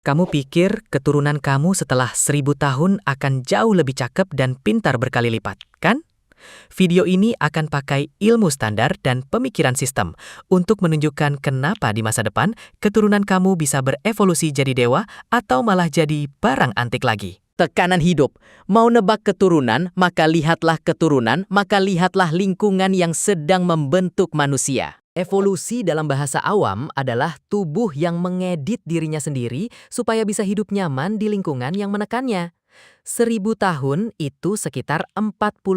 Kamu pikir keturunan kamu setelah 1.000 tahun akan jauh lebih cakep dan pintar berkali lipat, kan? Video ini akan pakai ilmu standar dan pemikiran sistem untuk menunjukkan kenapa di masa depan keturunan kamu bisa berevolusi jadi dewa atau malah jadi barang antik lagi. Tekanan hidup. Mau nebak keturunan, maka lihatlah keturunan, maka lihatlah lingkungan yang sedang membentuk manusia. Evolusi dalam bahasa awam adalah tubuh yang mengedit dirinya sendiri supaya bisa hidup nyaman di lingkungan yang menekannya. 1.000 tahun itu sekitar 40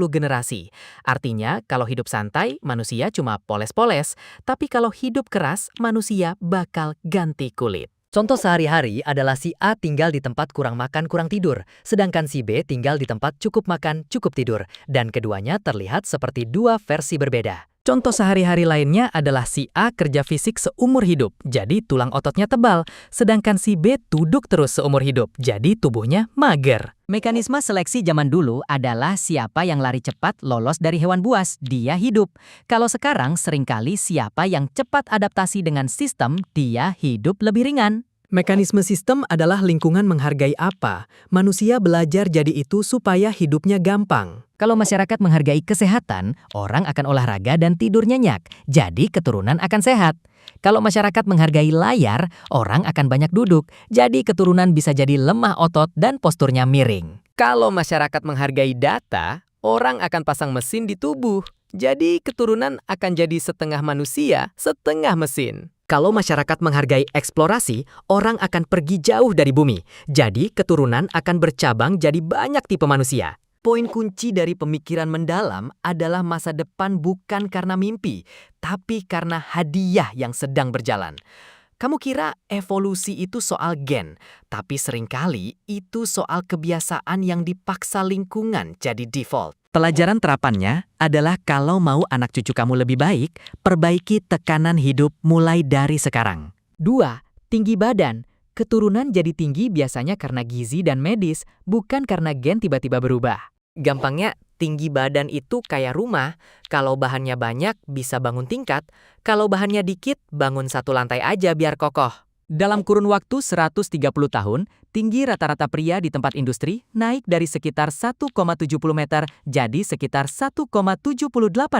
generasi. Artinya, kalau hidup santai, manusia cuma poles-poles. Tapi kalau hidup keras, manusia bakal ganti kulit. Contoh sehari-hari adalah si A tinggal di tempat kurang makan, kurang tidur. Sedangkan si B tinggal di tempat cukup makan, cukup tidur. Dan keduanya terlihat seperti dua versi berbeda. Contoh sehari-hari lainnya adalah si A kerja fisik seumur hidup, jadi tulang ototnya tebal, sedangkan si B duduk terus seumur hidup, jadi tubuhnya mager. Mekanisme seleksi zaman dulu adalah siapa yang lari cepat lolos dari hewan buas, dia hidup. Kalau sekarang seringkali siapa yang cepat adaptasi dengan sistem, dia hidup lebih ringan. Mekanisme sistem adalah lingkungan menghargai apa. Manusia belajar jadi itu supaya hidupnya gampang. Kalau masyarakat menghargai kesehatan, orang akan olahraga dan tidur nyenyak, jadi keturunan akan sehat. Kalau masyarakat menghargai layar, orang akan banyak duduk, jadi keturunan bisa jadi lemah otot dan posturnya miring. Kalau masyarakat menghargai data, orang akan pasang mesin di tubuh, jadi keturunan akan jadi setengah manusia, setengah mesin. Kalau masyarakat menghargai eksplorasi, orang akan pergi jauh dari bumi, jadi keturunan akan bercabang jadi banyak tipe manusia. Poin kunci dari pemikiran mendalam adalah masa depan bukan karena mimpi, tapi karena hadiah yang sedang berjalan. Kamu kira evolusi itu soal gen, tapi seringkali itu soal kebiasaan yang dipaksa lingkungan jadi default. Pelajaran terapannya adalah kalau mau anak cucu kamu lebih baik, perbaiki tekanan hidup mulai dari sekarang. 2. Tinggi badan. Keturunan jadi tinggi biasanya karena gizi dan medis, bukan karena gen tiba-tiba berubah. Gampangnya, tinggi badan itu kayak rumah. Kalau bahannya banyak, bisa bangun tingkat. Kalau bahannya dikit, bangun satu lantai aja biar kokoh. Dalam kurun waktu 130 tahun, tinggi rata-rata pria di tempat industri naik dari sekitar 1,70 meter jadi sekitar 1,78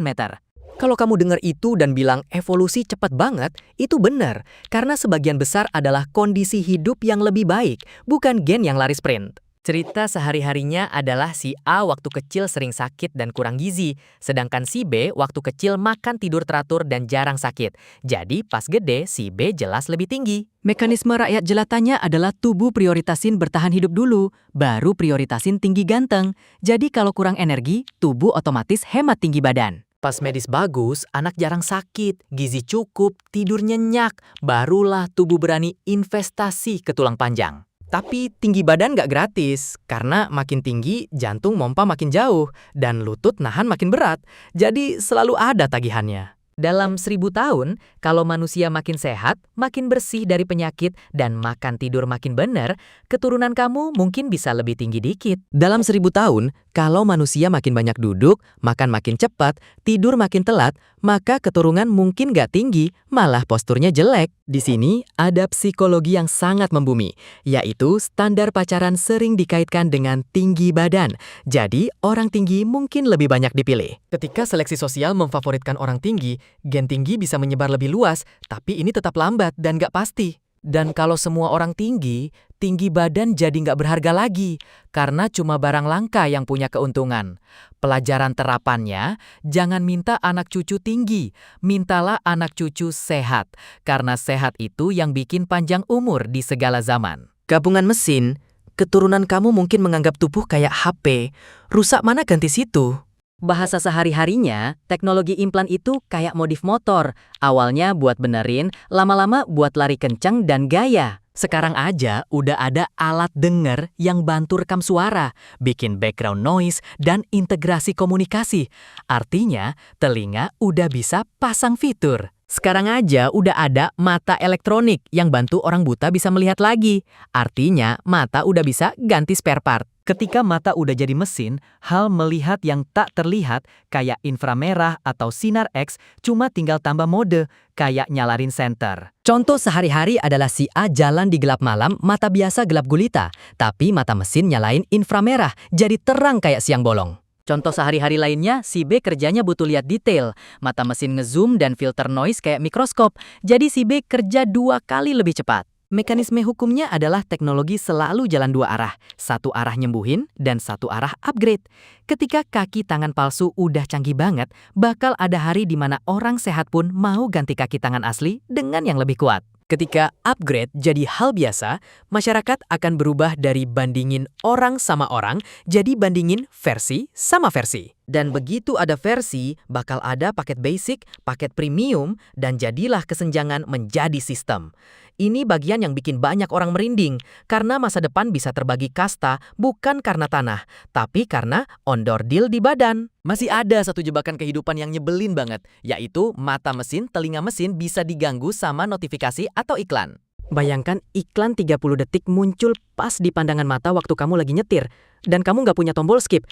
meter. Kalau kamu dengar itu dan bilang evolusi cepat banget, itu benar. Karena sebagian besar adalah kondisi hidup yang lebih baik, bukan gen yang lari sprint. Cerita sehari-harinya adalah si A waktu kecil sering sakit dan kurang gizi, sedangkan si B waktu kecil makan tidur teratur dan jarang sakit. Jadi pas gede, si B jelas lebih tinggi. Mekanisme rakyat jelatanya adalah tubuh prioritasin bertahan hidup dulu, baru prioritasin tinggi ganteng. Jadi kalau kurang energi, tubuh otomatis hemat tinggi badan. Pas medis bagus, anak jarang sakit, gizi cukup, tidur nyenyak, barulah tubuh berani investasi ke tulang panjang. Tapi tinggi badan nggak gratis, karena makin tinggi, jantung mompa makin jauh, dan lutut nahan makin berat. Jadi selalu ada tagihannya. Dalam 1.000 tahun, kalau manusia makin sehat, makin bersih dari penyakit, dan makan tidur makin benar, keturunan kamu mungkin bisa lebih tinggi dikit. Dalam 1.000 tahun, kalau manusia makin banyak duduk, makan makin cepat, tidur makin telat, maka keturunan mungkin nggak tinggi, malah posturnya jelek. Di sini ada psikologi yang sangat membumi, yaitu standar pacaran sering dikaitkan dengan tinggi badan. Jadi, orang tinggi mungkin lebih banyak dipilih. Ketika seleksi sosial memfavoritkan orang tinggi, gen tinggi bisa menyebar lebih luas, tapi ini tetap lambat dan nggak pasti. Dan kalau semua orang tinggi, tinggi badan jadi nggak berharga lagi, karena cuma barang langka yang punya keuntungan. Pelajaran terapannya, jangan minta anak cucu tinggi, mintalah anak cucu sehat, karena sehat itu yang bikin panjang umur di segala zaman. Gabungan mesin, keturunan kamu mungkin menganggap tubuh kayak HP, rusak mana ganti situ. Bahasa sehari-harinya, teknologi implan itu kayak modif motor. Awalnya buat benerin, lama-lama buat lari kencang dan gaya. Sekarang aja udah ada alat denger yang bantu rekam suara, bikin background noise, dan integrasi komunikasi. Artinya, telinga udah bisa pasang fitur. Sekarang aja udah ada mata elektronik yang bantu orang buta bisa melihat lagi. Artinya, mata udah bisa ganti spare part. Ketika mata udah jadi mesin, hal melihat yang tak terlihat kayak inframerah atau sinar X cuma tinggal tambah mode, kayak nyalarin senter. Contoh sehari-hari adalah si A jalan di gelap malam, mata biasa gelap gulita. Tapi mata mesin nyalain inframerah, jadi terang kayak siang bolong. Contoh sehari-hari lainnya, si B kerjanya butuh lihat detail. Mata mesin ngezoom dan filter noise kayak mikroskop, jadi si B kerja 2 kali lebih cepat. Mekanisme hukumnya adalah teknologi selalu jalan 2 arah. Satu arah nyembuhin dan satu arah upgrade. Ketika kaki tangan palsu udah canggih banget, bakal ada hari di mana orang sehat pun mau ganti kaki tangan asli dengan yang lebih kuat. Ketika upgrade jadi hal biasa, masyarakat akan berubah dari bandingin orang sama orang jadi bandingin versi sama versi. Dan begitu ada versi, bakal ada paket basic, paket premium, dan jadilah kesenjangan menjadi sistem. Ini bagian yang bikin banyak orang merinding, karena masa depan bisa terbagi kasta bukan karena tanah, tapi karena ondor deal di badan. Masih ada satu jebakan kehidupan yang nyebelin banget, yaitu mata mesin, telinga mesin bisa diganggu sama notifikasi atau iklan. Bayangkan iklan 30 detik muncul pas di pandangan mata waktu kamu lagi nyetir, dan kamu nggak punya tombol skip.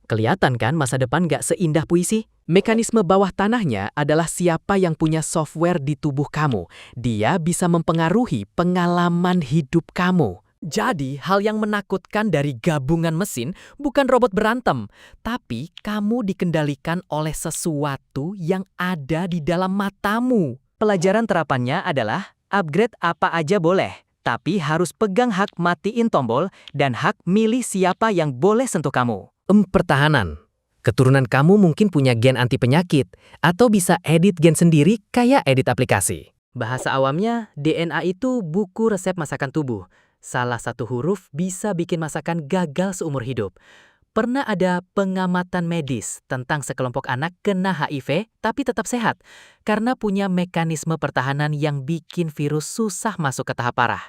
Kelihatan kan masa depan nggak seindah puisi? Mekanisme bawah tanahnya adalah siapa yang punya software di tubuh kamu. Dia bisa mempengaruhi pengalaman hidup kamu. Jadi, hal yang menakutkan dari gabungan mesin bukan robot berantem, tapi kamu dikendalikan oleh sesuatu yang ada di dalam matamu. Pelajaran terapannya adalah upgrade apa aja boleh, tapi harus pegang hak matiin tombol dan hak milih siapa yang boleh sentuh kamu. Pertahanan. Keturunan kamu mungkin punya gen anti penyakit, atau bisa edit gen sendiri kayak edit aplikasi. Bahasa awamnya, DNA itu buku resep masakan tubuh. Salah satu huruf bisa bikin masakan gagal seumur hidup. Pernah ada pengamatan medis tentang sekelompok anak kena HIV tapi tetap sehat, karena punya mekanisme pertahanan yang bikin virus susah masuk ke tahap parah.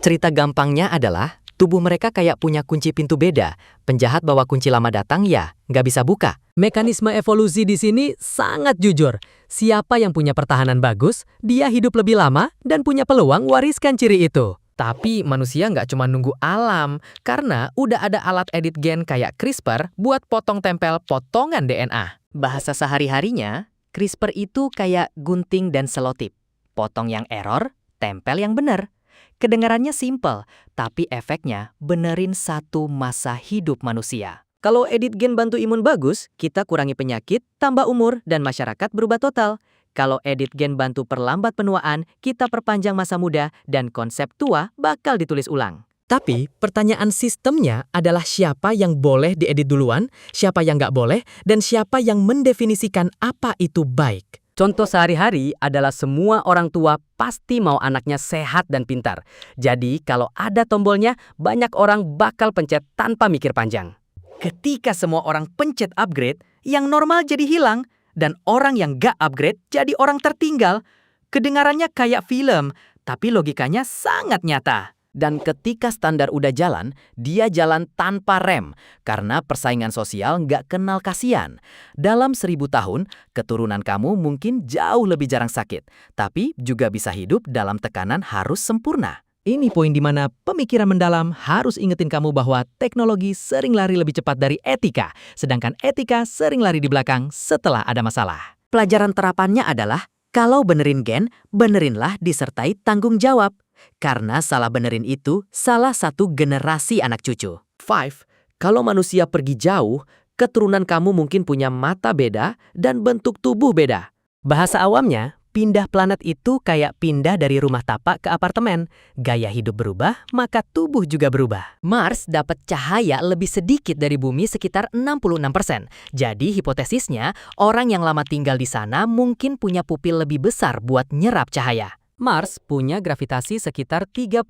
Cerita gampangnya adalah, tubuh mereka kayak punya kunci pintu beda. Penjahat bawa kunci lama datang, ya nggak bisa buka. Mekanisme evolusi di sini sangat jujur. Siapa yang punya pertahanan bagus, dia hidup lebih lama dan punya peluang wariskan ciri itu. Tapi manusia nggak cuma nunggu alam, karena udah ada alat edit gen kayak CRISPR buat potong tempel potongan DNA. Bahasa sehari-harinya, CRISPR itu kayak gunting dan selotip. Potong yang error, tempel yang benar. Kedengarannya simple, tapi efeknya benerin satu masa hidup manusia. Kalau edit gen bantu imun bagus, kita kurangi penyakit, tambah umur, dan masyarakat berubah total. Kalau edit gen bantu perlambat penuaan, kita perpanjang masa muda, dan konsep tua bakal ditulis ulang. Tapi pertanyaan sistemnya adalah siapa yang boleh diedit duluan, siapa yang nggak boleh, dan siapa yang mendefinisikan apa itu baik. Contoh sehari-hari adalah semua orang tua pasti mau anaknya sehat dan pintar. Jadi kalau ada tombolnya, banyak orang bakal pencet tanpa mikir panjang. Ketika semua orang pencet upgrade, yang normal jadi hilang, dan orang yang gak upgrade jadi orang tertinggal. Kedengarannya kayak film, tapi logikanya sangat nyata. Dan ketika standar udah jalan, dia jalan tanpa rem, karena persaingan sosial nggak kenal kasihan. Dalam 1000 tahun, keturunan kamu mungkin jauh lebih jarang sakit, tapi juga bisa hidup dalam tekanan harus sempurna. Ini poin di mana pemikiran mendalam harus ingetin kamu bahwa teknologi sering lari lebih cepat dari etika, sedangkan etika sering lari di belakang setelah ada masalah. Pelajaran terapannya adalah, kalau benerin gen, benerinlah disertai tanggung jawab. Karena salah benerin itu salah satu generasi anak cucu. 5. Kalau manusia pergi jauh, keturunan kamu mungkin punya mata beda dan bentuk tubuh beda. Bahasa awamnya, pindah planet itu kayak pindah dari rumah tapak ke apartemen. Gaya hidup berubah, maka tubuh juga berubah. Mars dapat cahaya lebih sedikit dari bumi sekitar 66%. Jadi hipotesisnya, orang yang lama tinggal di sana mungkin punya pupil lebih besar buat nyerap cahaya. Mars punya gravitasi sekitar 38%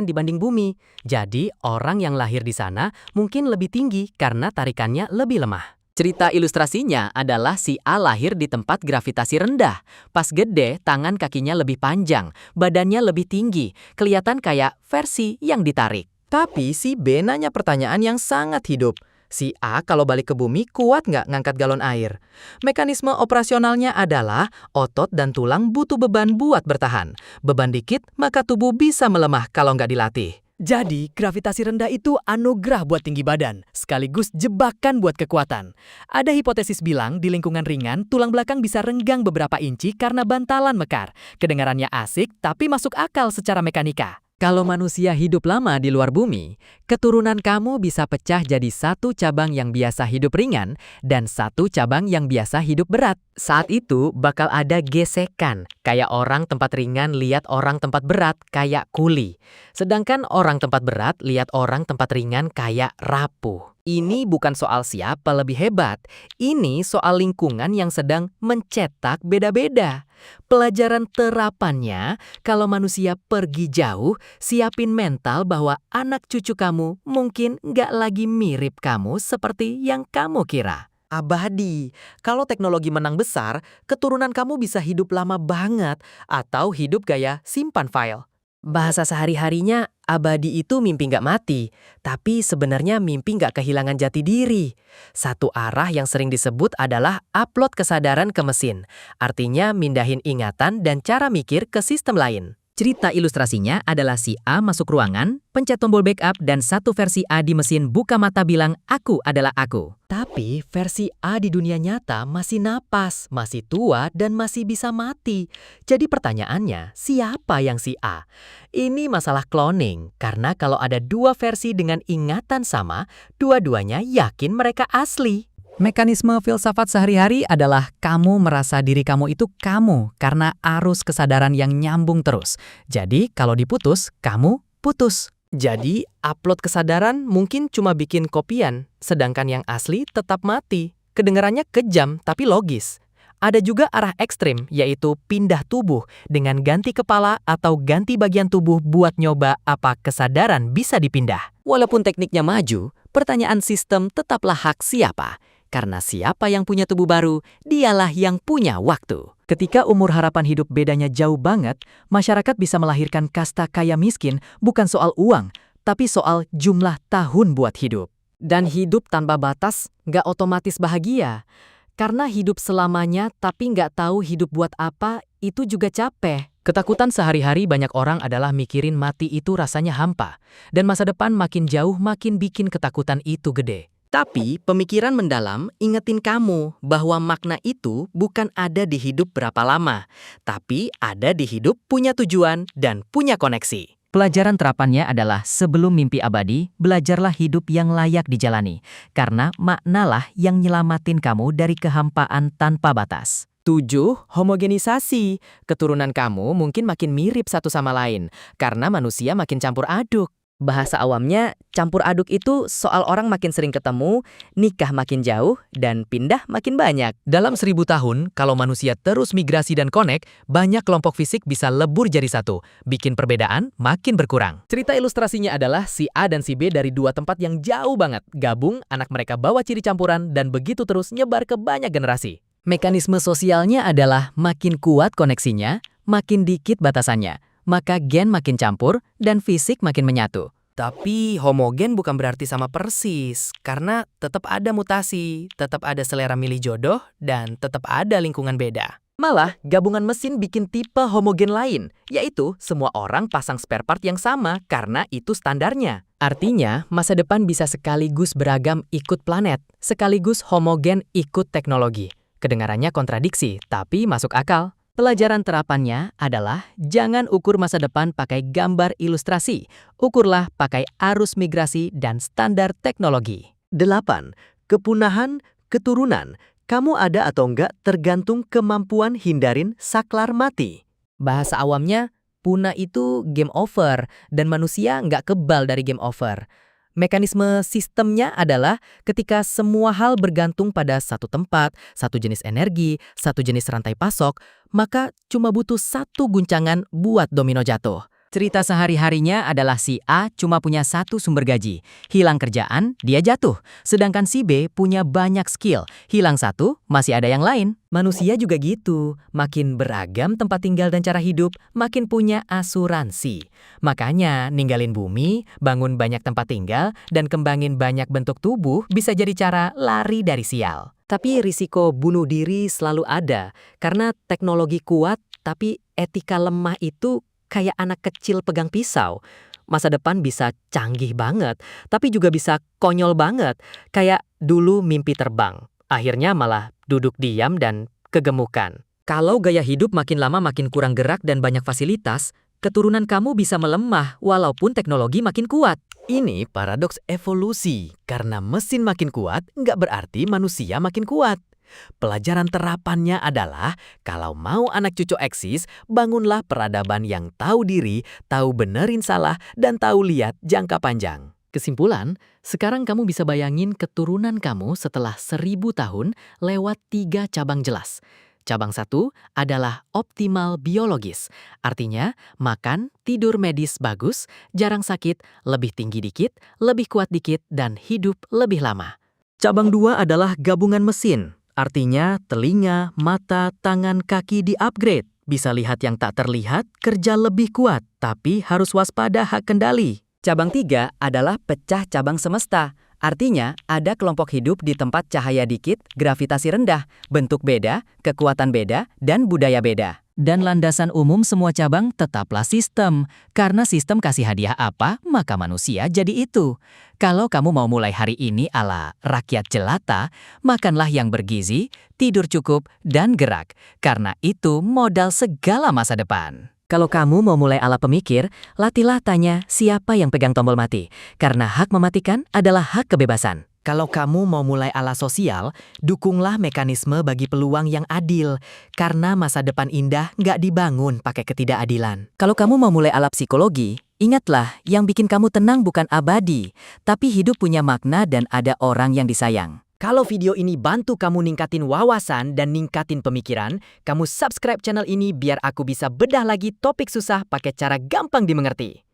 dibanding bumi. Jadi, orang yang lahir di sana mungkin lebih tinggi karena tarikannya lebih lemah. Cerita ilustrasinya adalah si A lahir di tempat gravitasi rendah. Pas gede, tangan kakinya lebih panjang, badannya lebih tinggi, kelihatan kayak versi yang ditarik. Tapi si B nanya pertanyaan yang sangat hidup. Si A kalau balik ke bumi kuat nggak ngangkat galon air? Mekanisme operasionalnya adalah otot dan tulang butuh beban buat bertahan. Beban dikit, maka tubuh bisa melemah kalau nggak dilatih. Jadi, gravitasi rendah itu anugerah buat tinggi badan, sekaligus jebakan buat kekuatan. Ada hipotesis bilang di lingkungan ringan, tulang belakang bisa renggang beberapa inci karena bantalan mekar. Kedengarannya asik, tapi masuk akal secara mekanika. Kalau manusia hidup lama di luar bumi, keturunan kamu bisa pecah jadi satu cabang yang biasa hidup ringan dan satu cabang yang biasa hidup berat. Saat itu bakal ada gesekan, kayak orang tempat ringan lihat orang tempat berat kayak kuli. Sedangkan orang tempat berat lihat orang tempat ringan kayak rapuh. Ini bukan soal siapa lebih hebat, ini soal lingkungan yang sedang mencetak beda-beda. Pelajaran terapannya, kalau manusia pergi jauh, siapin mental bahwa anak cucu kamu mungkin nggak lagi mirip kamu seperti yang kamu kira. Abadi, kalau teknologi menang besar, keturunan kamu bisa hidup lama banget atau hidup gaya simpan file. Bahasa sehari-harinya, abadi itu mimpi nggak mati, tapi sebenarnya mimpi nggak kehilangan jati diri. Satu arah yang sering disebut adalah upload kesadaran ke mesin, artinya mindahin ingatan dan cara mikir ke sistem lain. Cerita ilustrasinya adalah si A masuk ruangan, pencet tombol backup dan satu versi A di mesin buka mata bilang, "Aku adalah aku." Tapi versi A di dunia nyata masih napas, masih tua dan masih bisa mati. Jadi pertanyaannya, siapa yang si A? Ini masalah cloning, karena kalau ada dua versi dengan ingatan sama, dua-duanya yakin mereka asli. Mekanisme filsafat sehari-hari adalah kamu merasa diri kamu itu kamu karena arus kesadaran yang nyambung terus. Jadi kalau diputus, kamu putus. Jadi upload kesadaran mungkin cuma bikin kopian, sedangkan yang asli tetap mati. Kedengarannya kejam tapi logis. Ada juga arah ekstrim, yaitu pindah tubuh dengan ganti kepala atau ganti bagian tubuh buat nyoba apa kesadaran bisa dipindah. Walaupun tekniknya maju, pertanyaan sistem tetaplah hak siapa. Karena siapa yang punya tubuh baru, dialah yang punya waktu. Ketika umur harapan hidup bedanya jauh banget, masyarakat bisa melahirkan kasta kaya miskin bukan soal uang, tapi soal jumlah tahun buat hidup. Dan hidup tanpa batas nggak otomatis bahagia. Karena hidup selamanya tapi nggak tahu hidup buat apa, itu juga capek. Ketakutan sehari-hari banyak orang adalah mikirin mati itu rasanya hampa. Dan masa depan makin jauh makin bikin ketakutan itu gede. Tapi pemikiran mendalam ingetin kamu bahwa makna itu bukan ada di hidup berapa lama, tapi ada di hidup punya tujuan dan punya koneksi. Pelajaran terapannya adalah sebelum mimpi abadi, belajarlah hidup yang layak dijalani. Karena maknalah yang nyelamatin kamu dari kehampaan tanpa batas. 7. Homogenisasi. Keturunan kamu mungkin makin mirip satu sama lain, karena manusia makin campur aduk. Bahasa awamnya, campur aduk itu soal orang makin sering ketemu, nikah makin jauh, dan pindah makin banyak. Dalam 1000 tahun, kalau manusia terus migrasi dan connect, banyak kelompok fisik bisa lebur jadi satu, bikin perbedaan makin berkurang. Cerita ilustrasinya adalah si A dan si B dari dua tempat yang jauh banget. Gabung, anak mereka bawa ciri campuran, dan begitu terus nyebar ke banyak generasi. Mekanisme sosialnya adalah makin kuat koneksinya, makin dikit batasannya. Maka gen makin campur dan fisik makin menyatu. Tapi homogen bukan berarti sama persis, karena tetap ada mutasi, tetap ada selera milih jodoh, dan tetap ada lingkungan beda. Malah, gabungan mesin bikin tipe homogen lain, yaitu semua orang pasang spare part yang sama karena itu standarnya. Artinya, masa depan bisa sekaligus beragam ikut planet, sekaligus homogen ikut teknologi. Kedengarannya kontradiksi, tapi masuk akal. Pelajaran terapannya adalah jangan ukur masa depan pakai gambar ilustrasi, ukurlah pakai arus migrasi dan standar teknologi. 8. Kepunahan keturunan. Kamu ada atau enggak tergantung kemampuan hindarin saklar mati. Bahasa awamnya, punah itu game over dan manusia nggak kebal dari game over. Mekanisme sistemnya adalah ketika semua hal bergantung pada satu tempat, satu jenis energi, satu jenis rantai pasok, maka cuma butuh satu guncangan buat domino jatuh. Cerita sehari-harinya adalah si A cuma punya satu sumber gaji. Hilang kerjaan, dia jatuh. Sedangkan si B punya banyak skill. Hilang satu, masih ada yang lain. Manusia juga gitu. Makin beragam tempat tinggal dan cara hidup, makin punya asuransi. Makanya, ninggalin bumi, bangun banyak tempat tinggal, dan kembangin banyak bentuk tubuh bisa jadi cara lari dari sial. Tapi risiko bunuh diri selalu ada. Karena teknologi kuat, tapi etika lemah itu kayak anak kecil pegang pisau. Masa depan bisa canggih banget, tapi juga bisa konyol banget. Kayak dulu mimpi terbang, akhirnya malah duduk diam dan kegemukan. Kalau gaya hidup makin lama makin kurang gerak dan banyak fasilitas, keturunan kamu bisa melemah walaupun teknologi makin kuat. Ini paradoks evolusi, karena mesin makin kuat nggak berarti manusia makin kuat. Pelajaran terapannya adalah, kalau mau anak cucu eksis, bangunlah peradaban yang tahu diri, tahu benerin salah, dan tahu lihat jangka panjang. Kesimpulan, sekarang kamu bisa bayangin keturunan kamu setelah 1000 tahun lewat 3 cabang jelas. Cabang 1 adalah optimal biologis, artinya makan, tidur medis bagus, jarang sakit, lebih tinggi dikit, lebih kuat dikit, dan hidup lebih lama. Cabang 2 adalah gabungan mesin, artinya telinga, mata, tangan, kaki di-upgrade. Bisa lihat yang tak terlihat, kerja lebih kuat, tapi harus waspada hak kendali. Cabang 3 adalah pecah cabang semesta. Artinya, ada kelompok hidup di tempat cahaya dikit, gravitasi rendah, bentuk beda, kekuatan beda, dan budaya beda. Dan landasan umum semua cabang tetaplah sistem. Karena sistem kasih hadiah apa, maka manusia jadi itu. Kalau kamu mau mulai hari ini ala rakyat jelata, makanlah yang bergizi, tidur cukup, dan gerak. Karena itu modal segala masa depan. Kalau kamu mau mulai ala pemikir, latihlah tanya siapa yang pegang tombol mati. Karena hak mematikan adalah hak kebebasan. Kalau kamu mau mulai ala sosial, dukunglah mekanisme bagi peluang yang adil. Karena masa depan indah nggak dibangun pakai ketidakadilan. Kalau kamu mau mulai ala psikologi, ingatlah yang bikin kamu tenang bukan abadi, tapi hidup punya makna dan ada orang yang disayang. Kalau video ini bantu kamu ningkatin wawasan dan ningkatin pemikiran, kamu subscribe channel ini biar aku bisa bedah lagi topik susah pakai cara gampang dimengerti.